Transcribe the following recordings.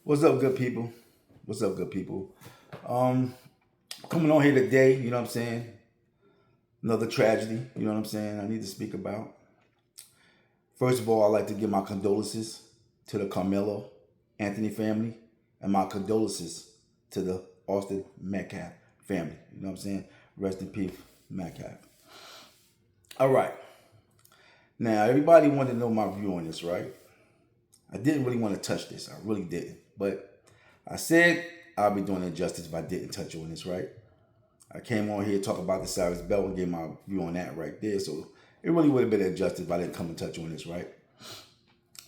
What's up, good people? What's up, good people? Um, Coming on here today, you know what I'm saying? Another tragedy, you know what I'm saying? I need to speak about. First of all, I'd like to give my condolences to the Carmelo Anthony family and my condolences to the Austin Metcalf family. You know what I'm saying? Rest in peace, Metcalf. All right. Now, everybody wanted to know my view on this, right? I didn't really want to touch this. I really didn't. But I said I'll be doing injustice if I didn't touch on this, right? I came on here to talk about the Cyrus Belt and gave my view on that right there. So it really would have been injustice if I didn't come and touch on this, right?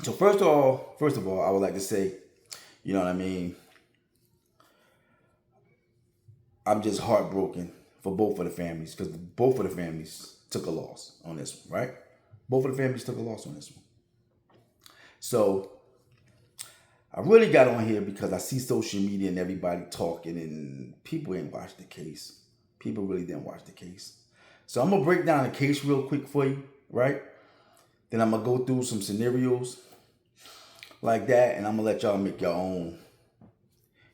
So first of all, I would like to say, you know what I mean? I'm just heartbroken for both of the families because both of the families took a loss on this one, right? Both of the families took a loss on this one. So I really got on here because I see social media and everybody talking and people ain't watched the case. People really didn't watch the case. So I'm gonna break down the case real quick for you, right? Then I'm gonna go through some scenarios like that, and I'm gonna let y'all make your own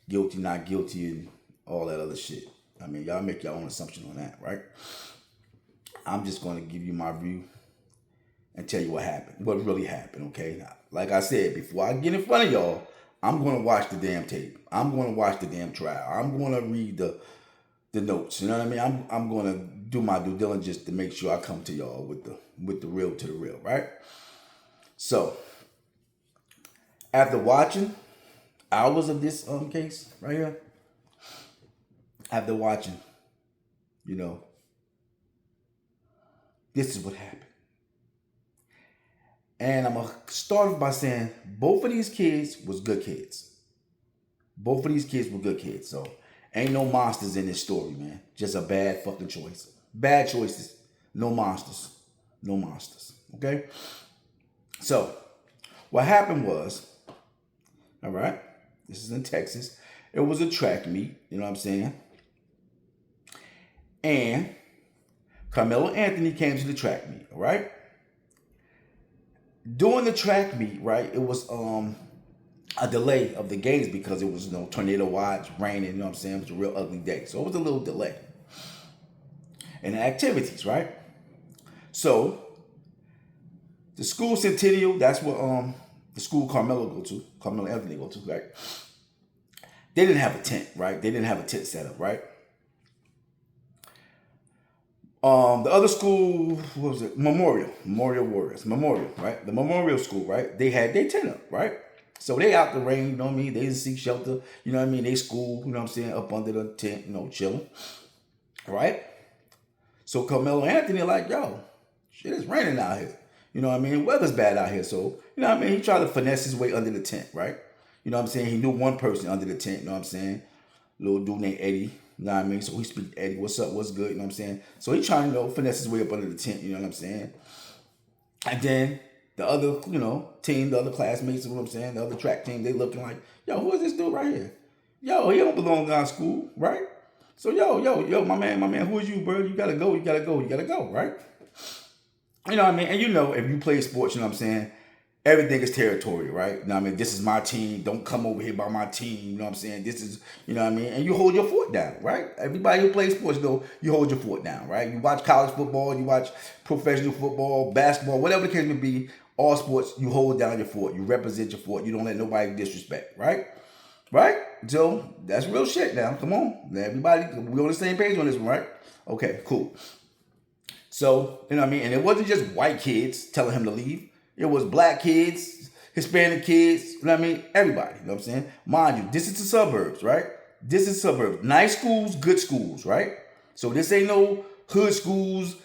guilty, not guilty, and all that other shit. I mean, y'all make your own assumption on that, right? I'm just gonna give you my view and tell you what happened, what really happened, okay? Now, like I said, before I get in front of y'all, I'm gonna watch the damn tape. I'm gonna watch the damn trial. I'm gonna read the notes. You know what I mean? I'm gonna do my due diligence to make sure I come to y'all with the real to the real, right? So after watching hours of this case right here, after watching, you know, this is what happened. And I'm gonna start off by saying both of these kids was good kids. Both of these kids were good kids. So ain't no monsters in this story, man. Just a bad fucking choice. Bad choices. No monsters. No monsters. Okay? So what happened was, all right, this is in Texas. It was a track meet, you know what I'm saying? And Carmelo Anthony came to the track meet, all right? During the track meet, right, it was a delay of the games because it was tornado watch, raining, you know what I'm saying? It was a real ugly day. So it was a little delay in the activities, right? So the school Centennial, that's what the school Carmelo Anthony go to, right? They didn't have a tent, right? They didn't have a tent set up, right? The other school, what was it? Memorial Warriors, Memorial, right? The Memorial School, right? They had their tent up, right? So they out the rain, you know what I mean? They didn't seek shelter, you know what I mean? They school, you know what I'm saying, up under the tent, chilling, right? So Carmelo Anthony like, yo, shit, it's raining out here. You know what I mean? Weather's bad out here. So, you know what I mean? He tried to finesse his way under the tent, right? You know what I'm saying? He knew one person under the tent, you know what I'm saying? Little dude named Eddie. You know what I mean? So he speak to Eddie, what's up, what's good, you know what I'm saying? So he trying to, finesse his way up under the tent, you know what I'm saying? And then the other, team, the other classmates, you know what I'm saying? The other track team, they looking like, yo, who is this dude right here? Yo, he don't belong in our school, right? So yo, my man, who is you, bro? You gotta go, right? You know what I mean? And if you play sports, you know what I'm saying? Everything is territory, right? You know what I mean? This is my team. Don't come over here by my team. You know what I'm saying? This is, you know what I mean? And you hold your foot down, right? Everybody who plays sports, you hold your foot down, right? You watch college football, you watch professional football, basketball, whatever the case may be, all sports, you hold down your foot. You represent your foot. You don't let nobody disrespect, right? Right? So that's real shit now. Come on. Everybody, we on the same page on this one, right? Okay, cool. So, you know what I mean? And it wasn't just white kids telling him to leave. It was black kids, Hispanic kids, you know what I mean? Everybody, you know what I'm saying? Mind you, this is the suburbs, right? This is suburbs. Nice schools, good schools, right? So this ain't no hood schools,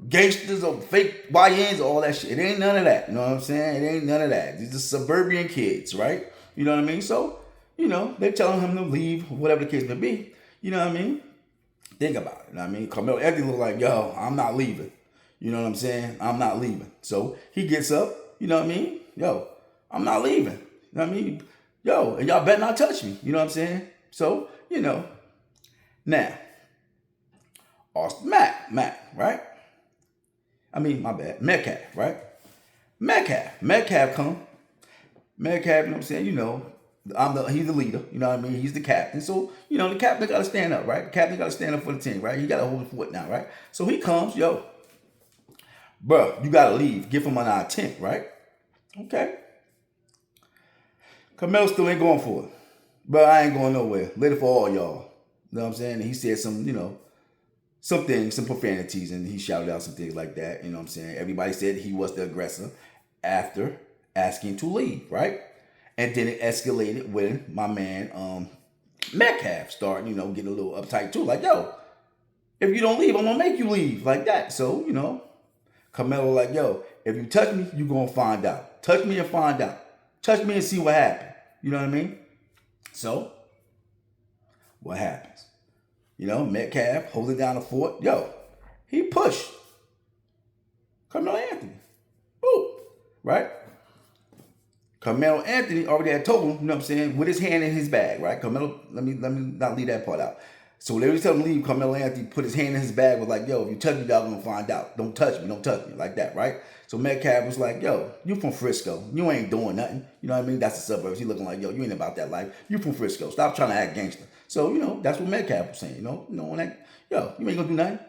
gangsters or fake YNs or all that shit. It ain't none of that. You know what I'm saying? It ain't none of that. These are suburban kids, right? You know what I mean? So, they're telling him to leave, whatever the case may be. You know what I mean? Think about it. You know what I mean? Carmelo Anthony look like, yo, I'm not leaving. You know what I'm saying? I'm not leaving. So he gets up, you know what I mean? Yo, I'm not leaving. You know what I mean? Yo, and y'all better not touch me. You know what I'm saying? So, now, Austin Mac, right? I mean, my bad. Metcalf, right? Metcalf come. Metcalf, you know what I'm saying? He's the leader, you know what I mean? He's the captain. So, the captain gotta stand up, right? The captain gotta stand up for the team, right? He gotta hold the fort now, right? So he comes, yo, bro, you gotta leave. Give him an our tent, right? Okay. Karmelo still ain't going for it. But I ain't going nowhere. Later for all y'all. You know what I'm saying? And he said some things, some profanities, and he shouted out some things like that. You know what I'm saying? Everybody said he was the aggressor after asking to leave, right? And then it escalated when my man Metcalf started, getting a little uptight too. Like, yo, if you don't leave, I'm gonna make you leave. Like that. So, Karmelo like, yo, if you touch me, you gonna find out. Touch me and find out. Touch me and see what happens. You know what I mean? So, what happens? Metcalf holding down the fort. Yo, he pushed Carmelo Anthony. Boom. Right? Carmelo Anthony already had told him, you know what I'm saying, with his hand in his bag, right? Carmelo, let me not leave that part out. So when they was telling him to leave, Carmelo Anthony put his hand in his bag, was like, yo, if you touch me, y'all gonna find out. Don't touch me, like that, right? So Metcalf was like, yo, you from Frisco. You ain't doing nothing. You know what I mean? That's the suburbs. He looking like, yo, you ain't about that life. You from Frisco. Stop trying to act gangster. So, that's what Metcalf was saying, when that, yo, you ain't gonna do nothing.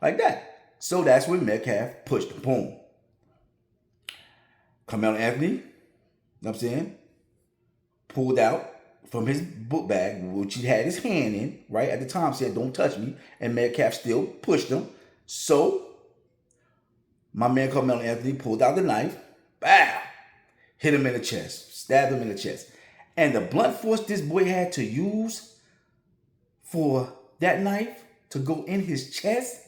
Like that. So that's when Metcalf pushed him. Boom. Carmelo Anthony, you know what I'm saying, pulled out from his book bag, which he had his hand in, right? At the time said, don't touch me. And Metcalf still pushed him. So, my man Carmelo Anthony pulled out the knife. Bow! Hit him in the chest. Stabbed him in the chest. And the blunt force this boy had to use for that knife to go in his chest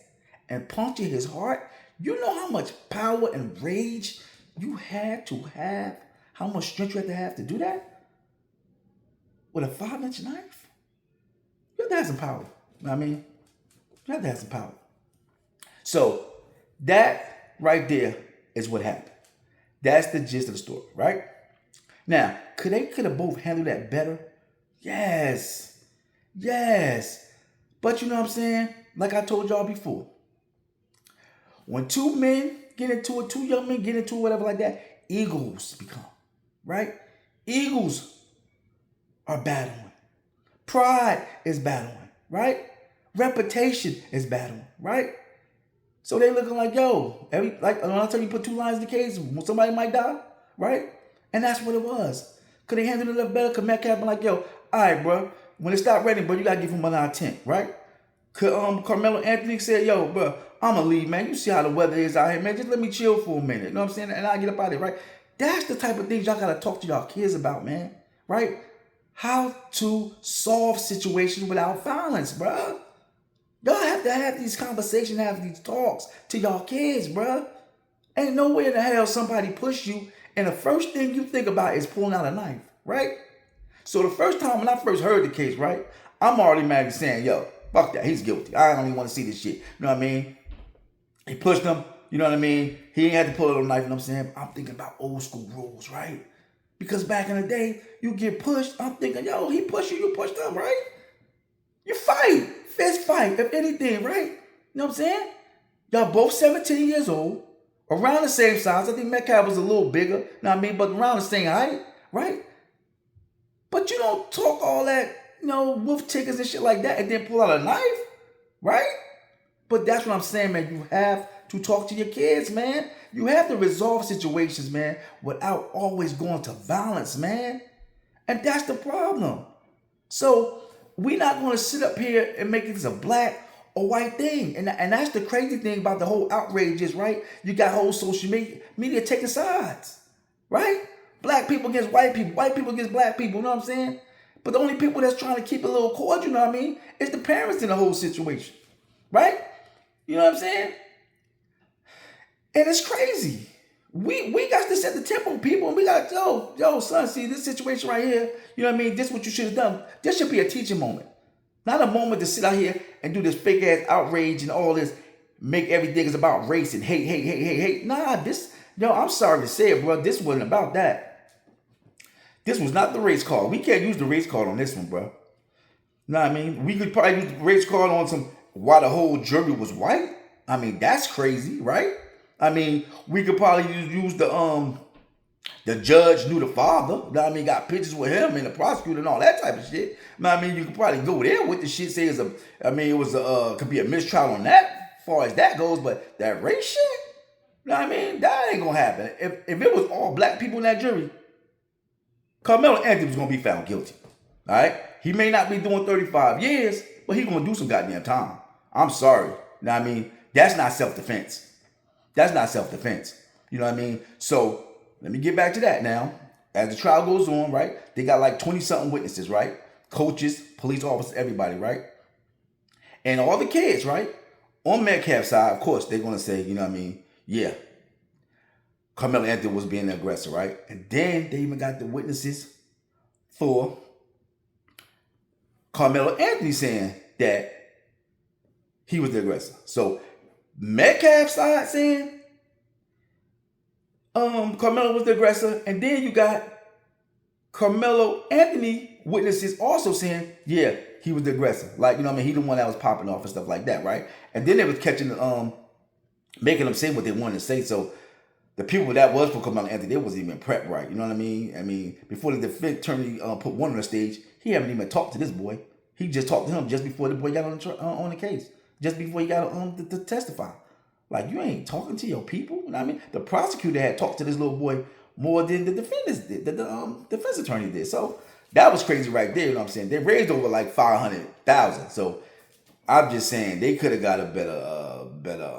and puncture his heart. You know how much power and rage you had to have? How much strength you had to do that? With a 5-inch knife? You have to have some power. You know what I mean? You have to have some power. So, that right there is what happened. That's the gist of the story, right? Now, could have both handled that better? Yes. But you know what I'm saying? Like I told y'all before, when two young men get into it, whatever like that, egos become, right? Egos are battling. Pride is battling, right? Reputation is battling, right? So they looking like, yo, when I tell you put 2 lines in the case, somebody might die, right? And that's what it was. Could they handle it a little better? Could Metcalf be like, yo, all right, bro, when it stop raining, bro, you gotta give him another tent, right? Could Carmelo Anthony say, yo, bro, I'ma leave, man. You see how the weather is out here, man. Just let me chill for a minute. You know what I'm saying? And I'll get up out of here, right? That's the type of things y'all gotta talk to y'all kids about, man. Right? How to solve situations without violence, bro. Y'all have to have these conversations, have these talks to y'all kids, bro. Ain't no way in the hell somebody push you and the first thing you think about is pulling out a knife, right? So the first time when I first heard the case, right, I'm already mad saying, yo, fuck that, he's guilty. I don't even want to see this shit. You know what I mean? He pushed him, you know what I mean? He ain't had to pull out a knife, you know what I'm saying? I'm thinking about old school rules, right? Because back in the day, you get pushed, I'm thinking, yo, he pushed you pushed him, right? You fight, fist fight, if anything, right? You know what I'm saying? Y'all both 17 years old, around the same size. I think Metcalf was a little bigger, you know what I mean? But around the same height, right? But you don't talk all that, wolf tickets and shit like that and then pull out a knife, right? But that's what I'm saying, man. You have to talk to your kids, man. You have to resolve situations, man, without always going to violence, man. And that's the problem. So we're not going to sit up here and make this a black or white thing. And that's the crazy thing about the whole outrage is, right? You got whole social media taking sides, right? Black people against white people against black people, you know what I'm saying? But the only people that's trying to keep it a little cordial, you know what I mean, is the parents in the whole situation, right? You know what I'm saying? And it's crazy. We got to set the tempo, people, and we got, yo, son, see this situation right here, you know what I mean? This is what you should have done. This should be a teaching moment. Not a moment to sit out here and do this fake ass outrage and all this, make everything is about race and hate. Nah, I'm sorry to say it, bro. This wasn't about that. This was not the race card. We can't use the race card on this one, bro. You know what I mean? We could probably use the race card on why the whole jury was white. I mean, that's crazy, right? I mean, we could probably use the The judge knew the father. You know what I mean? Got pictures with him and the prosecutor and all that type of shit. You know what I mean? You could probably go there with the shit. Say it's a, I mean, it was a, could be a mistrial on that, as far as that goes. But that race shit, you know what I mean? That ain't gonna happen. If it was all black people in that jury, Karmelo Anthony was gonna be found guilty. All right? He may not be doing 35 years, but he gonna do some goddamn time. I'm sorry. You know what I mean? That's not self-defense. That's not self-defense. You know what I mean? So let me get back to that now. As the trial goes on, right? They got like 20-something witnesses, right? Coaches, police officers, everybody, right? And all the kids, right? On Metcalf's side, of course, they're gonna say, you know what I mean? Yeah, Karmelo Anthony was being the aggressor, right? And then they even got the witnesses for Karmelo Anthony saying that he was the aggressor. So Metcalf's side saying Karmelo was the aggressor, and then you got Karmelo Anthony witnesses also saying, yeah, he was the aggressor. Like, you know what I mean? He the one that was popping off and stuff like that, right? And then they was catching making them say what they wanted to say. So the people that was for Karmelo Anthony, they wasn't even prepped right. You know what I mean? I mean, before the defense attorney put one on the stage, he haven't even talked to this boy. He just talked to him just before the boy got on the case, just before he got to testify. Like, you ain't talking to your people. You know what I mean? The prosecutor had talked to this little boy more than the defendants did, the defense attorney did. So that was crazy right there. You know what I'm saying? They raised over like 500,000. So I'm just saying they could have got a better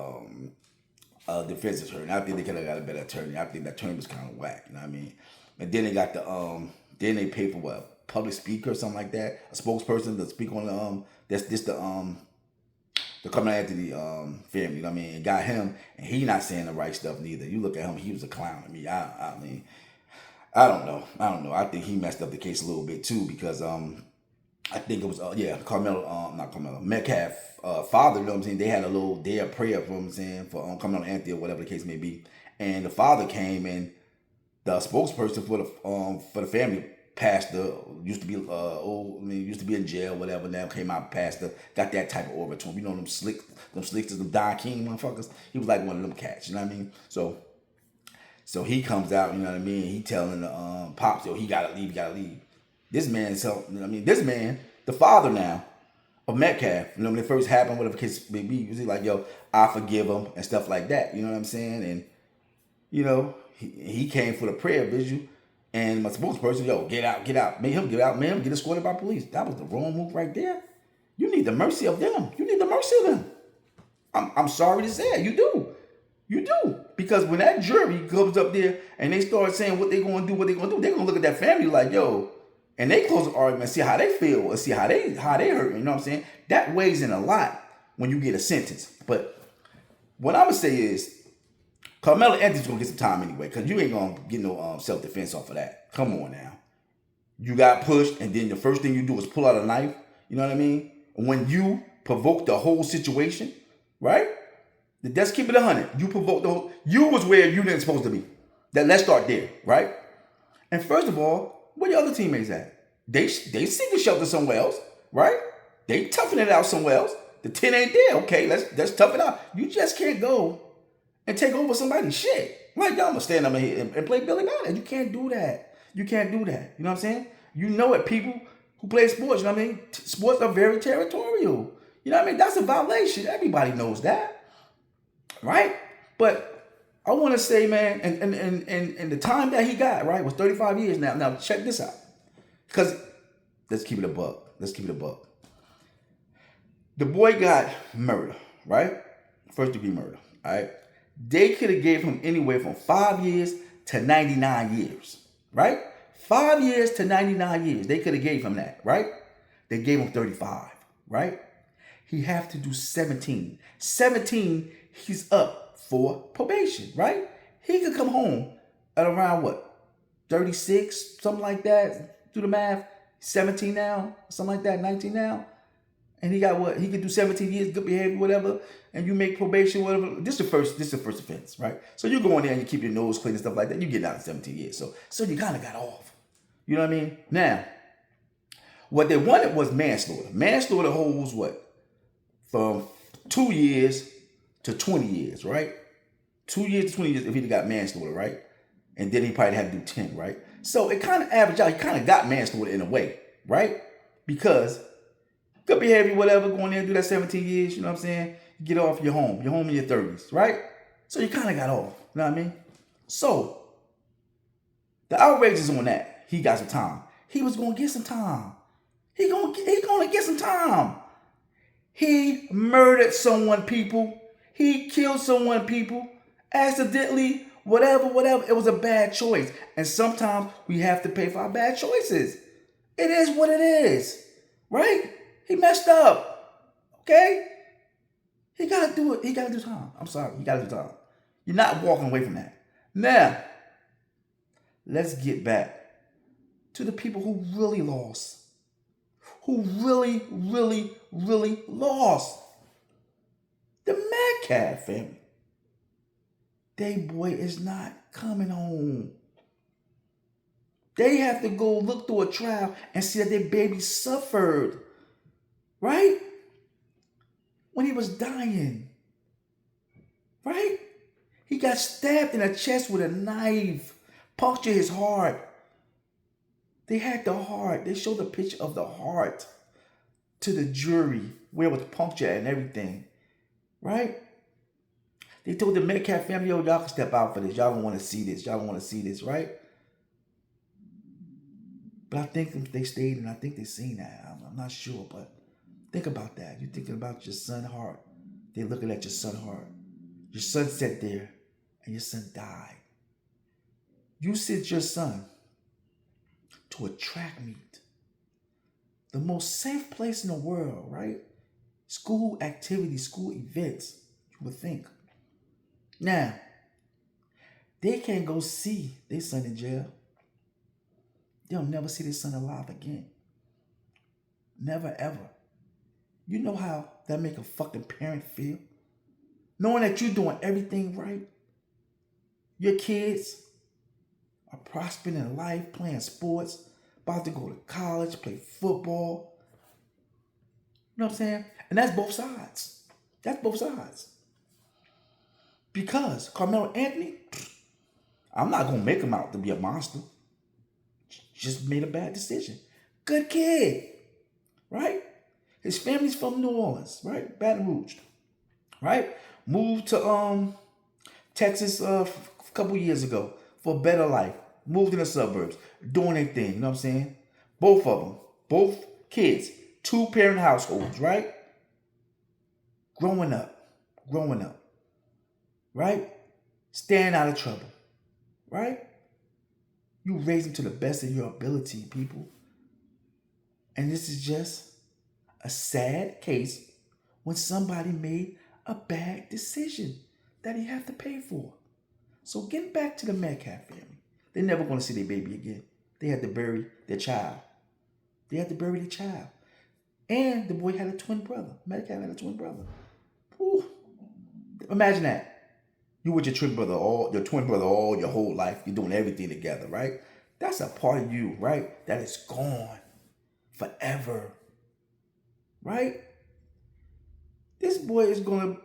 defense attorney. I think they could have got a better attorney. I think that attorney was kind of whack. You know what I mean? And then they got then they paid for what, public speaker or something like that, a spokesperson to speak on the Karmelo Anthony family. You know what I mean? And got him, and he not saying the right stuff neither. You look at him, he was a clown. I mean, I mean, I don't know. I think he messed up the case a little bit too because I think it was Karmelo, not Karmelo, Metcalf father. You know what I'm saying? They had a little day of prayer for him, saying for Karmelo Anthony or whatever the case may be, and the father came and the spokesperson for the family. Pastor used to be used to be in jail, whatever. Now came out pastor, got that type of aura to him. You know them slicksters, them Don King motherfuckers. He was like one of them cats. You know what I mean? So he comes out. You know what I mean? He telling the pops, yo, he gotta leave. This man, this man, the father now of Metcalf. You know when it first happened, whatever case may be, was like, yo, I forgive him and stuff like that. You know what I'm saying? And you know he came for the prayer visual. And my spokesperson, yo, get out. Made him get out, man, get escorted by police. That was the wrong move right there. You need the mercy of them. I'm sorry to say it. You do. Because when that jury comes up there and they start saying what they're going to do, they're going to look at that family like, yo, and they close the argument, see how they feel, or see how they hurt. You know what I'm saying? That weighs in a lot when you get a sentence. But what I would say is, Karmelo Anthony's gonna get some time anyway, because you ain't gonna get no self-defense off of that. Come on now. You got pushed, and then the first thing you do is pull out a knife. You know what I mean? And when you provoke the whole situation, right? Let's keep it 100. You provoked the whole. You was where you didn't supposed to be. Let's start there, right? And first of all, where your other teammates at? They seek a shelter somewhere else, right? They toughen it out somewhere else. The 10 ain't there. Okay, let's tough it out. You just can't go and take over somebody's shit. Like, y'all gonna stand up here and play Billy Ballard. You can't do that. You know what I'm saying? You know it, people who play sports, you know what I mean? Sports are very territorial. You know what I mean? That's a violation. Everybody knows that. Right? But I want to say, man, and the time that he got, right, was 35 years now. Now, check this out. Because, let's keep it a buck. The boy got murder, right? First degree murder, all right? They could have gave him anywhere from 5 years to 99 years, right? 5 years to 99 years. They could have gave him that, right? They gave him 35, right? He have to do 17. 17, he's up for probation, right? He could come home at around what? 36, something like that. Do the math. 17 now, something like that, 19 now. And he got what? He could do 17 years, good behavior, whatever, and you make probation, whatever. This is the first offense, right? So you go in there and you keep your nose clean and stuff like that. You get down to 17 years. So you kind of got off. You know what I mean? Now, what they wanted was manslaughter. Manslaughter holds what? From 2 years to 20 years, right? 2 years to 20 years if he got manslaughter, right? And then he probably had to do 10, right? So it kind of averaged out. He kind of got manslaughter in a way, right? Because good behavior, whatever, going in and do that 17 years, you know what I'm saying? You get off your home. You're home in your 30s, right? So you kind of got off, you know what I mean? So the outrage is on that. He got some time. He was going to get some time. He going to get some time. He murdered someone, people. He killed someone, people. Accidentally, whatever. It was a bad choice. And sometimes we have to pay for our bad choices. It is what it is. Right? He messed up. Okay? He got to do it. He got to do time. I'm sorry. He got to do time. You're not walking away from that. Now, let's get back to the people who really lost. Who really, really, really lost. The Metcalf family. They boy is not coming home. They have to go look through a trial and see that their baby suffered. Right? When he was dying. Right? He got stabbed in the chest with a knife. Punctured his heart. They had the heart. They showed the picture of the heart to the jury where it was punctured and everything. Right? They told the Metcalf family, yo, y'all can step out for this. Y'all don't want to see this. Y'all don't want to see this, right? But I think they stayed and I think they seen that. I'm not sure, but think about that. You're thinking about your son's heart. They're looking at your son's heart. Your son sat there and your son died. You sent your son to a track meet. The most safe place in the world, right? School activities, school events, you would think. Now, they can't go see their son in jail. They'll never see their son alive again. Never, ever. You know how that make a fucking parent feel? Knowing that you're doing everything right. Your kids are prospering in life, playing sports, about to go to college, play football. You know what I'm saying? And that's both sides. That's both sides. Because Karmelo Anthony, I'm not going to make him out to be a monster. Just made a bad decision. Good kid. Right? His family's from New Orleans. Right? Baton Rouge. Right? Moved to Texas a couple years ago for a better life. Moved in the suburbs. Doing their thing. You know what I'm saying? Both of them. Both kids. 2-parent households. Right? Growing up. Right? Staying out of trouble. Right? You raise them to the best of your ability, people. And this is just a sad case when somebody made a bad decision that he had to pay for. So getting back to the Metcalf family. They're never going to see their baby again. They had to bury their child. And the boy had a twin brother. Metcalf had a twin brother. Whew. Imagine that. You with your twin brother all your whole life. You're doing everything together, right? That's a part of you, right? That is gone forever. Right? This boy is gonna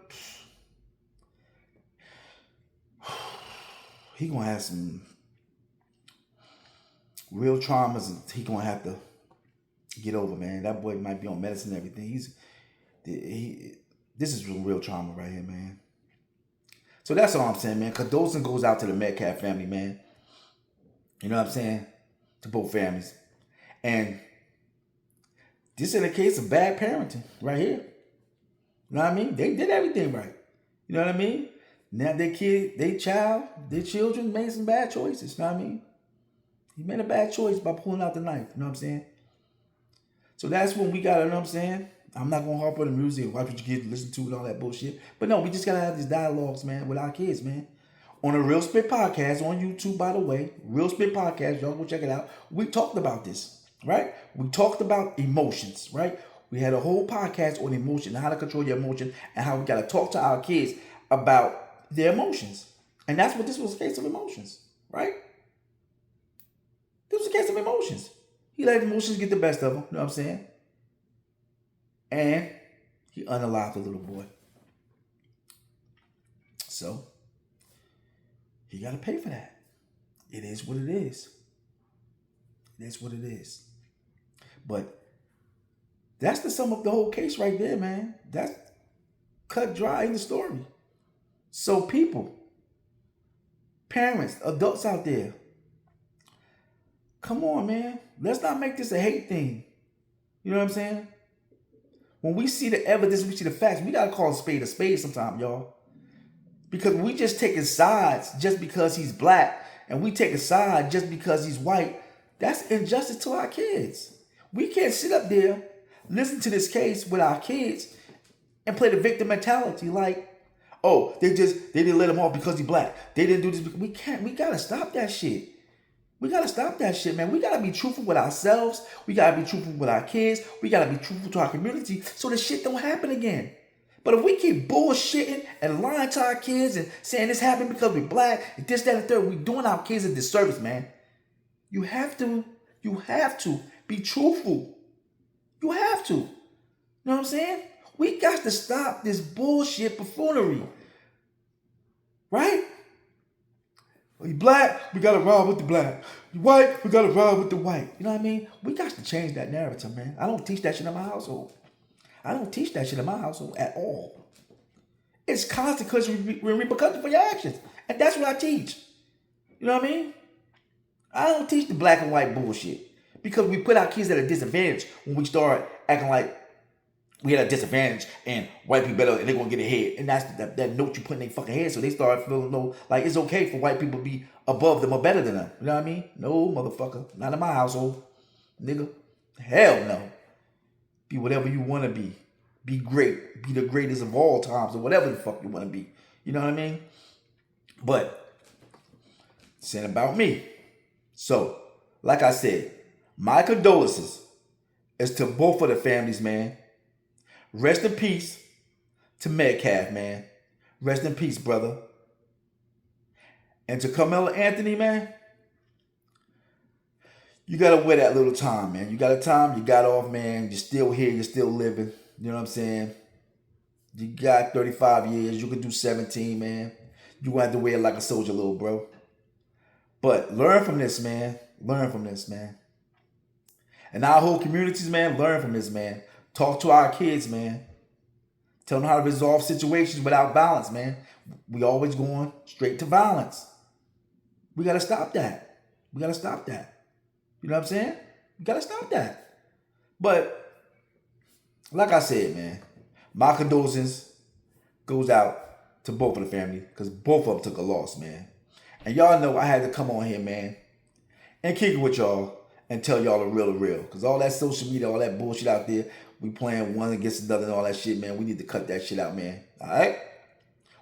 have some real traumas and he gonna have to get over, man. That boy might be on medicine and everything. This is real trauma right here, man. So that's all I'm saying, man. Condolence goes out to the Metcalf family, man. You know what I'm saying? To both families. And this is a case of bad parenting right here. You know what I mean? They did everything right. You know what I mean? Now their children made some bad choices. You know what I mean? He made a bad choice by pulling out the knife. You know what I'm saying? So that's when we got to, you know what I'm saying? I'm not going to harp on the music and watch what your kids listen to and all that bullshit. But no, we just got to have these dialogues, man, with our kids, man. On a Real Spit Podcast on YouTube, by the way. Real Spit Podcast. Y'all go check it out. We talked about this, right? We talked about emotions, right? We had a whole podcast on emotion, how to control your emotion, and how we got to talk to our kids about their emotions. And that's what this was, a case of emotions, right? This was a case of emotions. He let emotions get the best of him, you know what I'm saying? And he unalived the little boy. So, he got to pay for that. It is what it is. It is what it is. But that's the sum of the whole case right there, man. That's cut dry in the story. So people, parents, adults out there, come on, man. Let's not make this a hate thing. You know what I'm saying? When we see the evidence, we see the facts, we gotta call a spade sometimes, y'all. Because we just taking sides just because he's black, and we take a side just because he's white, that's injustice to our kids. We can't sit up there, listen to this case with our kids, and play the victim mentality like, oh, they didn't let him off because he's black. They didn't do this. We gotta stop that shit. We gotta stop that shit, man. We gotta be truthful with ourselves. We gotta be truthful with our kids. We gotta be truthful to our community so this shit don't happen again. But if we keep bullshitting and lying to our kids and saying this happened because we're black, and this, that, and third, we're doing our kids a disservice, man. You have to be truthful. You have to. You know what I'm saying? We got to stop this bullshit buffoonery. Right? You black, we gotta ride with the black. You white, we gotta ride with the white. You know what I mean? We got to change that narrative, man. I don't teach that shit in my household. I don't teach that shit in my household at all. It's consequences and repercussions for your actions. And that's what I teach. You know what I mean? I don't teach the black and white bullshit. Because we put our kids at a disadvantage when we start acting like we at a disadvantage and white people better and they're gonna get ahead. And that's that note you put in their fucking head, so they start feeling like it's okay for white people to be above them or better than them. You know what I mean? No, motherfucker. Not in my household. Nigga. Hell no. Be whatever you wanna be. Be great. Be the greatest of all times or whatever the fuck you wanna be. You know what I mean? But it's ain't about me. So, like I said, my condolences is to both of the families, man. Rest in peace to Metcalf, man. Rest in peace, brother. And to Karmelo Anthony, man, you gotta wear that little time, man. You got a time, you got off, man. You're still here, you're still living. You know what I'm saying? You got 35 years, you can do 17, man. You gonna have to wear it like a soldier, little bro. But learn from this, man. Learn from this, man. And our whole communities, man, learn from this, man. Talk to our kids, man. Tell them how to resolve situations without violence, man. We always going straight to violence. We got to stop that. We got to stop that. You know what I'm saying? We got to stop that. But like I said, man, my condolences goes out to both of the family because both of them took a loss, man. And y'all know I had to come on here, man, and kick it with y'all and tell y'all the real. Because all that social media, all that bullshit out there, we playing one against another and all that shit, man. We need to cut that shit out, man. All right?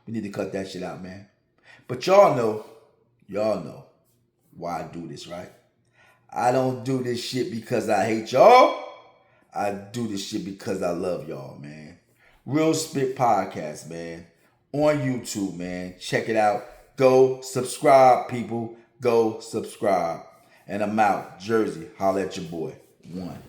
We need to cut that shit out, man. But y'all know why I do this, right? I don't do this shit because I hate y'all. I do this shit because I love y'all, man. Real Spit Podcast, man. On YouTube, man. Check it out. Go subscribe, people. Go subscribe. And I'm out. Jersey, holla at your boy. 1.